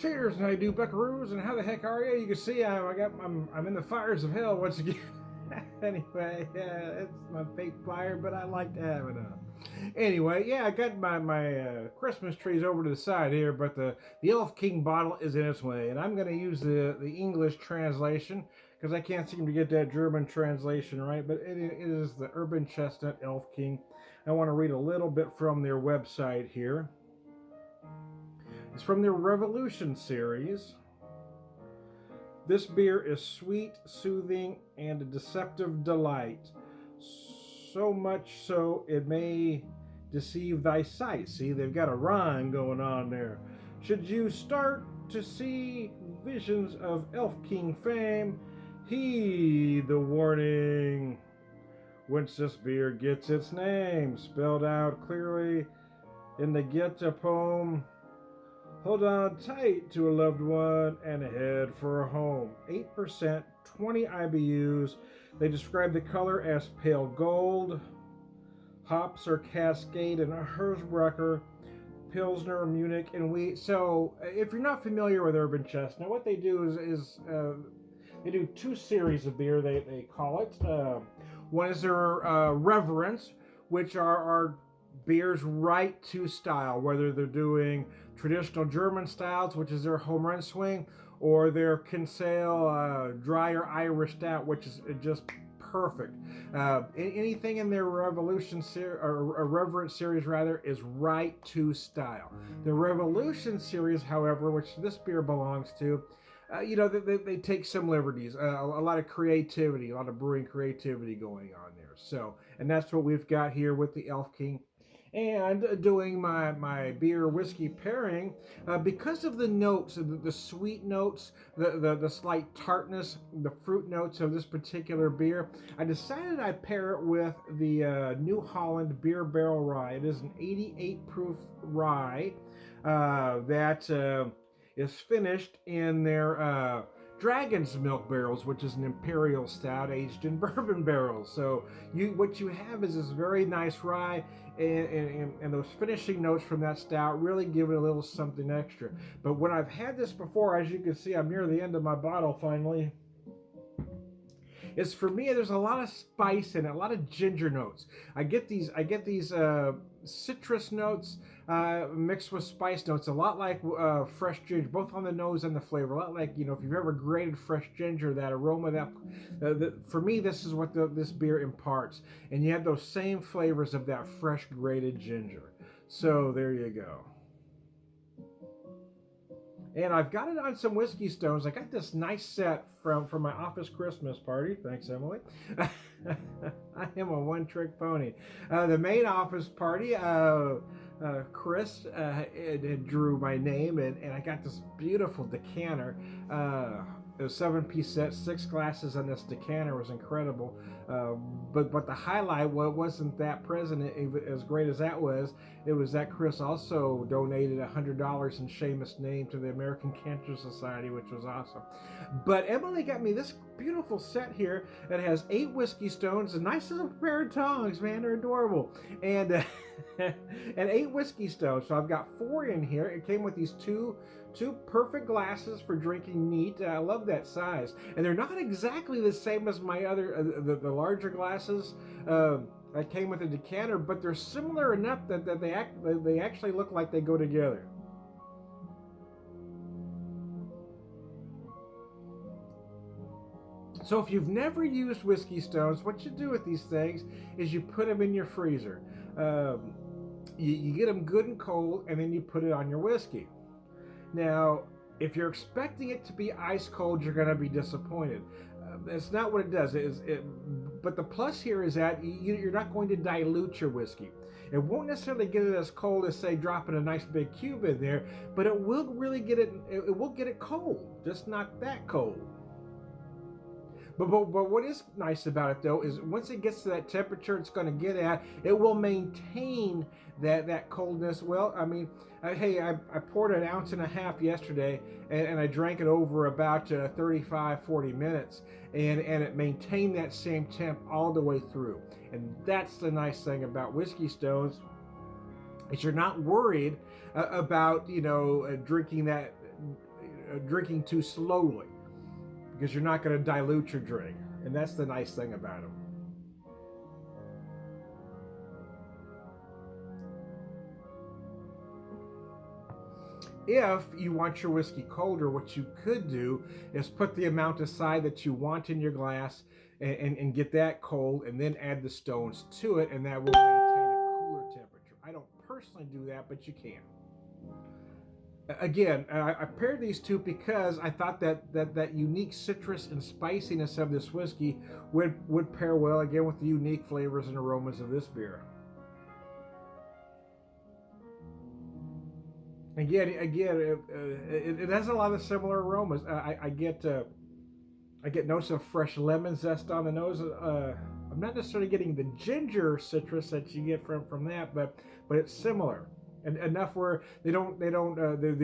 cheers, and how you do, buckaroos, and how the heck are you? You can see I'm in the fires of hell once again. Anyway, yeah, it's my fake fire, but I like to have it on. Anyway, yeah, I got my Christmas trees over to the side here, but the Elf King bottle is in its way, and I'm going to use the English translation because I can't seem to get that German translation right. But it is the Urban Chestnut Elf King. I want to read a little bit from their website here. It's from their Revolution series. This beer is sweet, soothing, and a deceptive delight. So much so it may deceive thy sight. See, they've got a rhyme going on there. Should you start to see visions of Elf King fame, heed the warning. Whence this beer gets its name, spelled out clearly in the Goethe poem. Hold on tight to a loved one and head for a home. 8%, 20 IBUs. They describe the color as pale gold. Hops are Cascade and Herzbrucker, Pilsner, Munich, and wheat. So, if you're not familiar with Urban Chestnut, what they do is they do two series of beer, they call it. One is their Reverence, which are beers right to style, whether they're doing traditional German styles, which is their home run swing, or their Kinsale drier Irish stout, which is just perfect. Anything in their Revolution series or Reverence series rather is right to style. The Revolution series, however, which this beer belongs to, they take some liberties, a lot of creativity, a lot of brewing creativity going on there. So, and that's what we've got here with the Elf King. And doing my beer whiskey pairing, because of the notes, the sweet notes, the slight tartness, the fruit notes of this particular beer, I decided I'd pair it with the New Holland Beer Barrel Rye. It is an 88 proof rye that is finished in their Dragon's Milk barrels, which is an imperial stout aged in bourbon barrels. So what you have is this very nice rye, and those finishing notes from that stout really give it a little something extra. But when I've had this before, as you can see, I'm near the end of my bottle finally. Is for me, there's a lot of spice and a lot of ginger notes. I get these citrus notes mixed with spice notes, a lot like fresh ginger, both on the nose and the flavor. A lot like, if you've ever grated fresh ginger, that aroma, for me, this is what this beer imparts. And you have those same flavors of that fresh grated ginger. So there you go. And I've got it on some whiskey stones. I got this nice set from my office Christmas party. Thanks, Emily. I am a one-trick pony. The main office party, Chris drew my name, and I got this beautiful decanter. It was a 7-piece set, 6 glasses on this decanter. It was incredible. But the highlight wasn't that present, as great as that was. It was that Chris also donated $100 in Seamus' name to the American Cancer Society, which was awesome. But Emily got me this beautiful set here that has 8 whiskey stones, a nice little pair of tongs, man, they're adorable, and and 8 whiskey stones. So I've got 4 in here. It came with these two perfect glasses for drinking neat. I love that size, and they're not exactly the same as my other the larger glasses that came with a decanter, but they're similar enough that they actually look like they go together. So if you've never used whiskey stones, what you do with these things is you put them in your freezer. You get them good and cold, and then you put it on your whiskey. Now, if you're expecting it to be ice cold, you're going to be disappointed. That's not what it does. But the plus here is that you're not going to dilute your whiskey. It won't necessarily get it as cold as, say, dropping a nice big cube in there, but it will really get it. It will get it cold, just not that cold. But what is nice about it, though, is once it gets to that temperature it's going to get at, it will maintain that coldness. Well, I mean, hey, I poured 1.5 ounces yesterday, and I drank it over about 35-40 minutes, and it maintained that same temp all the way through. And that's the nice thing about whiskey stones, is you're not worried about drinking that drinking too slowly, because you're not going to dilute your drink. And that's the nice thing about them. If you want your whiskey colder, what you could do is put the amount aside that you want in your glass and get that cold, and then add the stones to it, and that will maintain a cooler temperature. I don't personally do that, but you can. Again, I paired these two because I thought that unique citrus and spiciness of this whiskey would pair well, again, with the unique flavors and aromas of this beer. Again, it has a lot of similar aromas. I get notes of fresh lemon zest on the nose. I'm not necessarily getting the ginger citrus that you get from that, but it's similar, and enough where the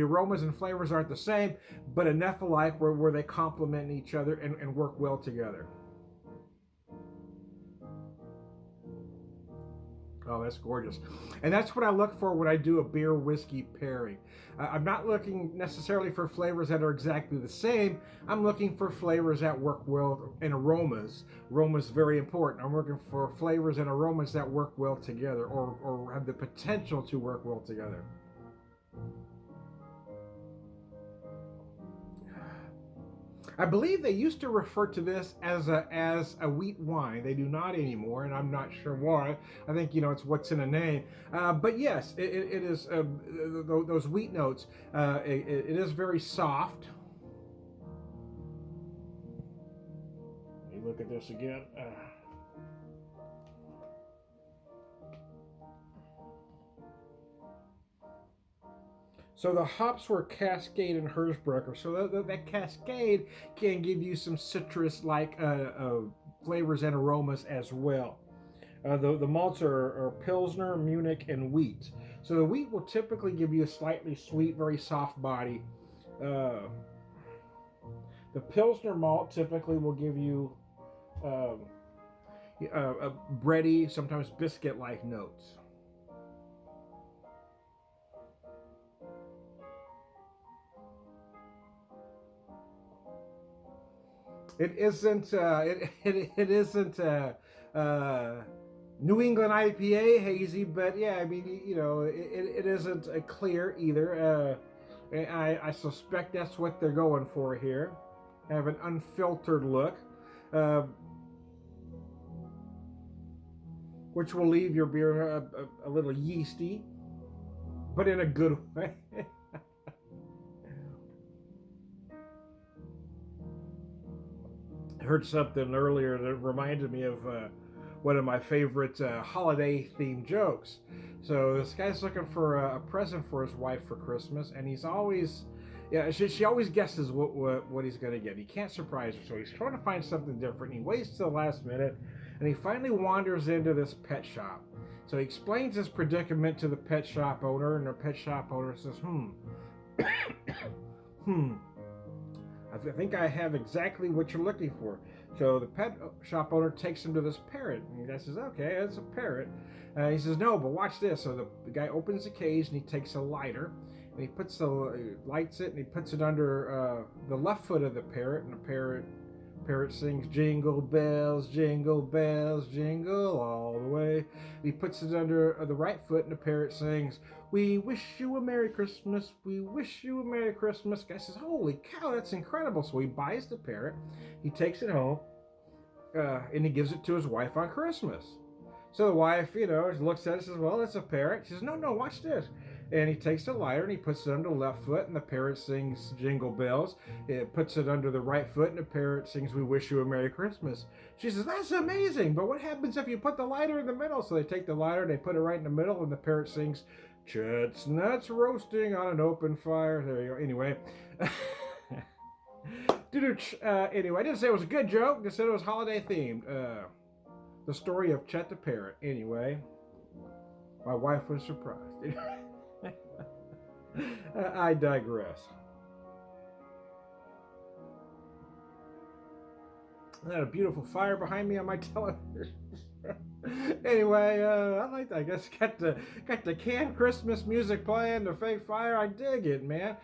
aromas and flavors aren't the same, but enough alike where they complement each other and work well together. Oh, that's gorgeous. And that's what I look for when I do a beer whiskey pairing. I'm not looking necessarily for flavors that are exactly the same. I'm looking for flavors that work well, and aromas. Aromas very important. I'm looking for flavors and aromas that work well together, or have the potential to work well together. I believe they used to refer to this as a wheat wine. They do not anymore, and I'm not sure why. I think, it's what's in a name. But yes, it is those wheat notes. It is very soft. Let me look at this again. So the hops were Cascade and Hersbrucker. So that Cascade can give you some citrus-like flavors and aromas as well. The malts are Pilsner, Munich, and wheat. So the wheat will typically give you a slightly sweet, very soft body. The Pilsner malt typically will give you bready, sometimes biscuit-like notes. It isn't. It isn't New England IPA hazy, but yeah, I mean, it isn't clear either. I suspect that's what they're going for here. Have an unfiltered look, which will leave your beer a little yeasty, but in a good way. I heard something earlier that reminded me of one of my favorite holiday-themed jokes. So this guy's looking for a present for his wife for Christmas, and he's always, she always guesses what he's going to get. He can't surprise her, so he's trying to find something different. He waits till the last minute, and he finally wanders into this pet shop. So he explains his predicament to the pet shop owner, and the pet shop owner says, I think I have exactly what you're looking for. So the pet shop owner takes him to this parrot. And the guy says, okay, it's a parrot. He says, no, but watch this. So the guy opens the cage and he takes a lighter. And he lights it, and he puts it under the left foot of the parrot. And the parrot sings, jingle bells, jingle all the way. And he puts it under the right foot, and the parrot sings, we wish you a Merry Christmas, we wish you a Merry Christmas. Guy says, holy cow, that's incredible. So he buys the parrot, he takes it home, and he gives it to his wife on Christmas. So the wife, looks at it and says, well, it's a parrot. She says, no, watch this. And he takes the lighter and he puts it under the left foot, and the parrot sings Jingle Bells. It puts it under the right foot, and the parrot sings, we wish you a Merry Christmas. She says, that's amazing, but what happens if you put the lighter in the middle? So they take the lighter, they put it right in the middle, and the parrot sings, chestnuts roasting on an open fire. There you go. Anyway. Anyway, I didn't say it was a good joke. I said it was holiday themed. The story of Chet the Parrot. Anyway, my wife was surprised. I digress. I had a beautiful fire behind me on my television. Anyway, I like that. I guess got the canned Christmas music playing, the fake fire. I dig it, man.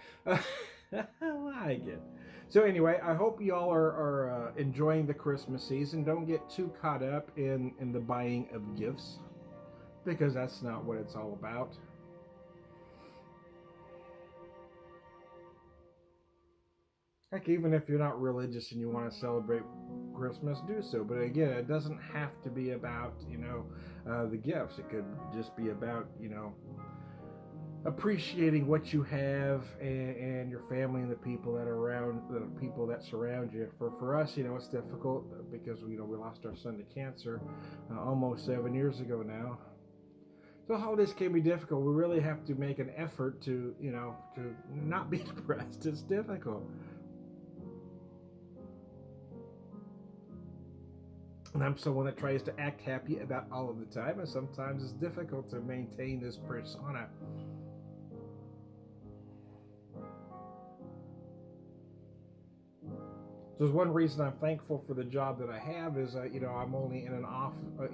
I like it. So anyway, I hope y'all are enjoying the Christmas season. Don't get too caught up in the buying of gifts, because that's not what it's all about. Heck, even if you're not religious and you want to celebrate Christmas, do so. But again, it doesn't have to be about, the gifts. It could just be about, appreciating what you have, and your family and the people that are around, the people that surround you. For us, it's difficult because we lost our son to cancer almost 7 years ago now. So holidays can be difficult. We really have to make an effort to not be depressed. It's difficult. And I'm someone that tries to act happy about all of the time, and sometimes it's difficult to maintain this persona. So there's one reason I'm thankful for the job that I have is, I'm only in an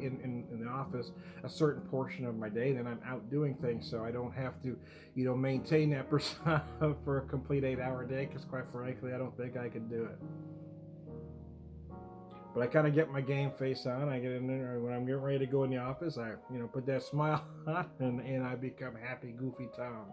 in the office a certain portion of my day. Then I'm out doing things, so I don't have to, maintain that persona for a complete 8-hour day. Because quite frankly, I don't think I could do it. But I kind of get my game face on. I get in there when I'm getting ready to go in the office. I, put that smile on, and I become happy, goofy Tom.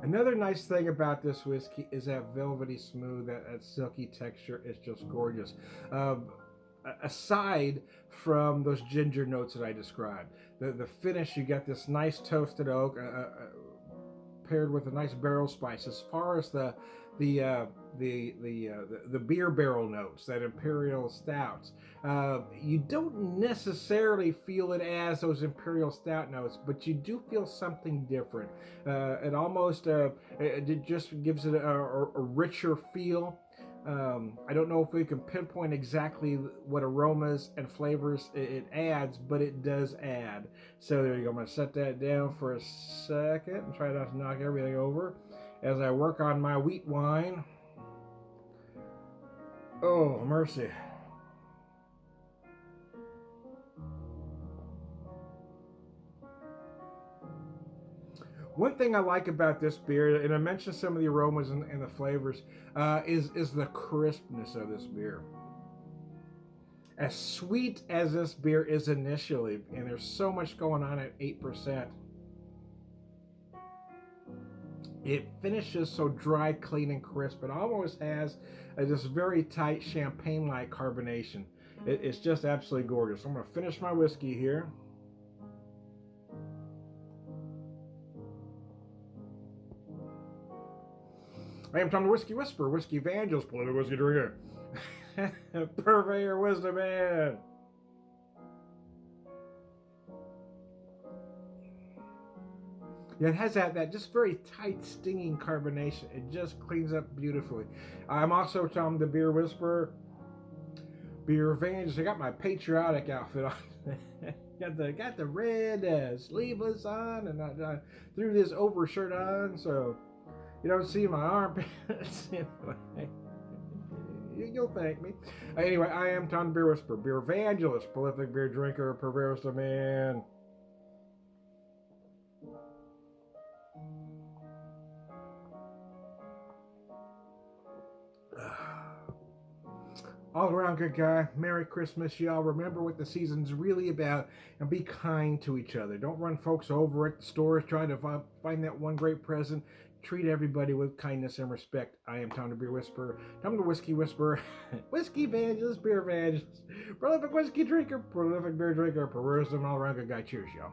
Another nice thing about this whiskey is that velvety smooth, that silky texture is just gorgeous. Aside from those ginger notes that I described, the finish, you get this nice toasted oak, paired with a nice barrel spice. As far as the uh, the beer barrel notes, that imperial stouts, you don't necessarily feel it as those imperial stout notes, but you do feel something different. It almost it just gives it a richer feel. I don't know if we can pinpoint exactly what aromas and flavors it adds, but it does add. So there you go. I'm going to set that down for a second and try not to knock everything over as I work on my wheat wine. Oh, mercy. One thing I like about this beer, and I mentioned some of the aromas and the flavors, is the crispness of this beer. As sweet as this beer is initially, and there's so much going on at 8%, it finishes so dry, clean, and crisp. It almost has this very tight champagne-like carbonation. It's just absolutely gorgeous. I'm going to finish my whiskey here. I am Tom the Whiskey Whisperer, Whiskey Evangelist, Political Whiskey Drinker, Purveyor Wisdom Man. Yeah, it has that just very tight, stinging carbonation. It just cleans up beautifully. I'm also Tom the Beer Whisperer, Beer Evangelist. I got my patriotic outfit on. got the red sleeveless on, and I threw this overshirt on, so you don't see my armpits. Anyway, you'll thank me. Anyway, I am Tom the Beer Whisperer, Beer Evangelist, prolific beer drinker, perverse man. All around good guy. Merry Christmas, y'all. Remember what the season's really about, and be kind to each other. Don't run folks over at the stores trying to find that one great present. Treat everybody with kindness and respect. I am Tom the Beer Whisperer, Tom the Whiskey Whisperer, Whiskey Evangelist, Beer Evangelist, prolific whiskey drinker, prolific beer drinker, perverse and all around good guy. Cheers, y'all.